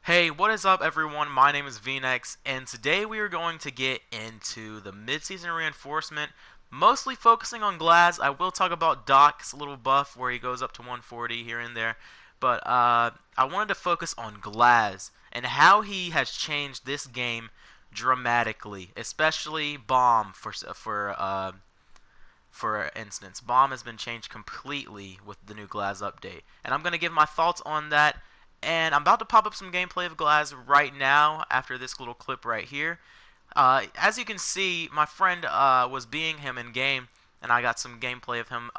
Hey, what is up everyone? My name is Venex, and today we are going to get into the mid-season reinforcement, mostly focusing on Glaz. I will talk about Doc's little buff where he goes up to 140 here and there, but I wanted to focus on Glaz and how he has changed this game dramatically, especially Bomb for instance. Bomb has been changed completely with the new Glaz update. And I'm going to give my thoughts on that. And I'm about to pop up some gameplay of Glaz right now after this little clip right here. As you can see, my friend was being him in game, and I got some gameplay of him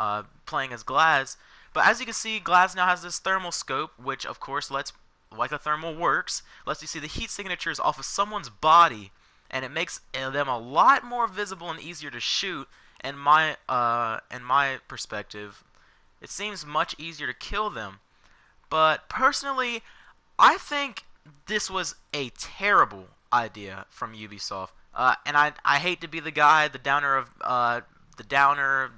playing as Glaz. But as you can see, Glaz now has this thermal scope, which of course lets, like a thermal works, lets you see the heat signatures off of someone's body, and it makes them a lot more visible and easier to shoot. In my perspective, it seems much easier to kill them. But personally, I think this was a terrible idea from Ubisoft. And I hate to be the guy, the downer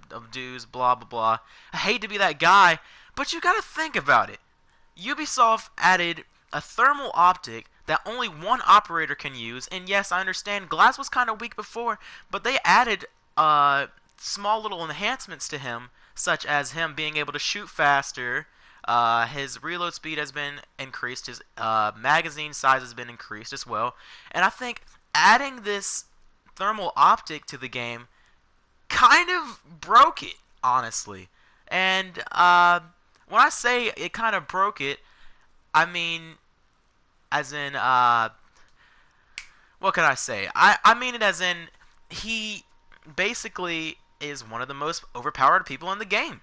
of dues, blah blah blah. I hate to be that guy, but you gotta think about it. Ubisoft added a thermal optic that only one operator can use, and yes, I understand Glass was kind of weak before, but they added small little enhancements to him, such as him being able to shoot faster. His reload speed has been increased. His magazine size has been increased as well. And I think adding this thermal optic to the game kind of broke it, honestly. And when I say it kind of broke it, I mean as in, what can I say? I mean it as in he basically is one of the most overpowered people in the game,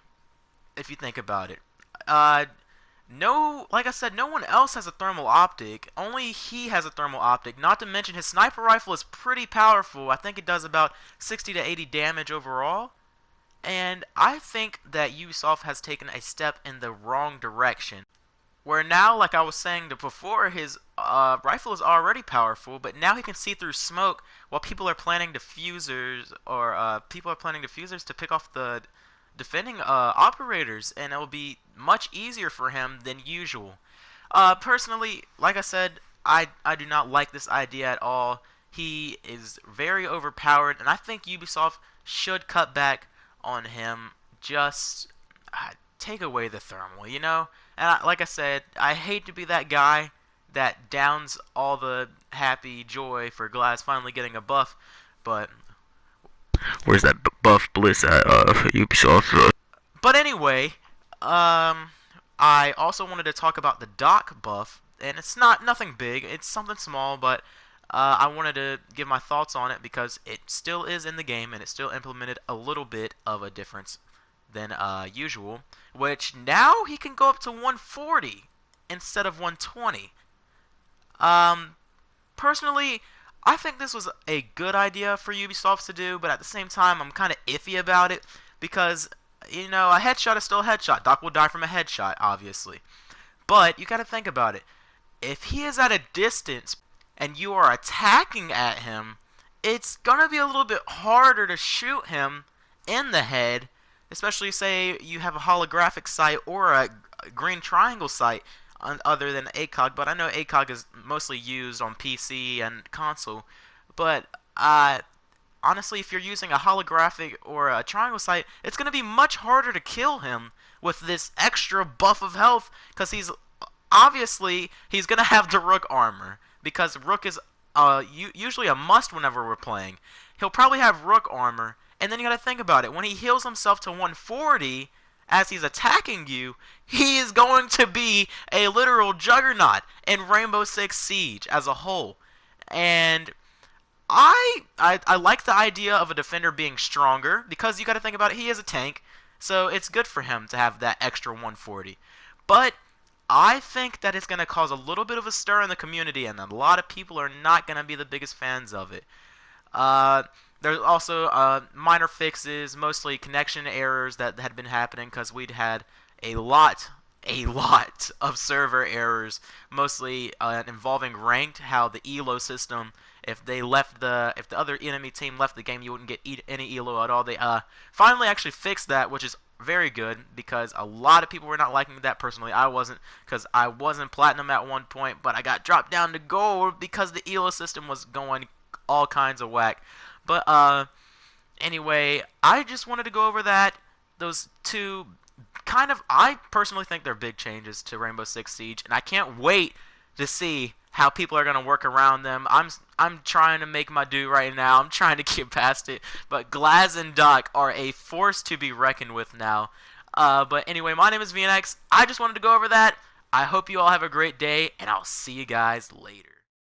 if you think about it. No, like I said, no one else has a thermal optic. Only he has a thermal optic. Not to mention his sniper rifle is pretty powerful. I think it does about 60 to 80 damage overall. And I think that Ubisoft has taken a step in the wrong direction. Where now, like I was saying before, his rifle is already powerful, but now he can see through smoke while people are planning diffusers, or people are planning diffusers to pick off the defending operators, and it will be much easier for him than usual. Personally, like I said, I do not like this idea at all. He is very overpowered, and I think Ubisoft should cut back on him. Just take away the thermal, you know? And like I said, I hate to be that guy that downs all the happy joy for Glaz finally getting a buff, but Where's that buff bliss at Ubisoft? but anyway, I also wanted to talk about the Doc buff, and it's nothing big. It's something small, but I wanted to give my thoughts on it because it still is in the game and it still implemented a little bit of a difference than usual, which now he can go up to 140 instead of 120. Um, Personally, I think this was a good idea for Ubisoft to do, but at the same time, I'm kind of iffy about it because, you know, a headshot is still a headshot. Doc will die from a headshot, obviously. But you got to think about it. If he is at a distance and you are attacking at him, it's going to be a little bit harder to shoot him in the head, especially say you have a holographic sight or a green triangle sight other than ACOG, but I know ACOG is mostly used on PC and console. But honestly, if you're using a holographic or a triangle sight, it's going to be much harder to kill him with this extra buff of health, because he's going to have the Rook armor, because Rook is usually a must whenever we're playing. He'll probably have Rook armor, and then you got to think about it. When he heals himself to 140 as he's attacking you, he is going to be a literal juggernaut in Rainbow Six Siege as a whole. And I like the idea of a defender being stronger, because you got to think about it, he is a tank, so it's good for him to have that extra 140. But I think that it's going to cause a little bit of a stir in the community, and a lot of people are not going to be the biggest fans of it. There's also minor fixes, mostly connection errors that had been happening because we'd had a lot of server errors, mostly involving ranked. How the elo system, if the other enemy team left the game, you wouldn't get any elo at all. They finally actually fixed that, which is very good because a lot of people were not liking that. Personally, I wasn't, because I wasn't platinum at one point, but I got dropped down to gold because the elo system was going all kinds of whack. But anyway, I just wanted to go over that. Those two kind of, I personally think they're big changes to Rainbow Six Siege, and I can't wait to see how people are going to work around them. I'm trying to make my due right now. I'm trying to get past it, but Glaz and Doc are a force to be reckoned with now. But anyway, my name is Venex. I just wanted to go over that. I hope you all have a great day, and I'll see you guys later.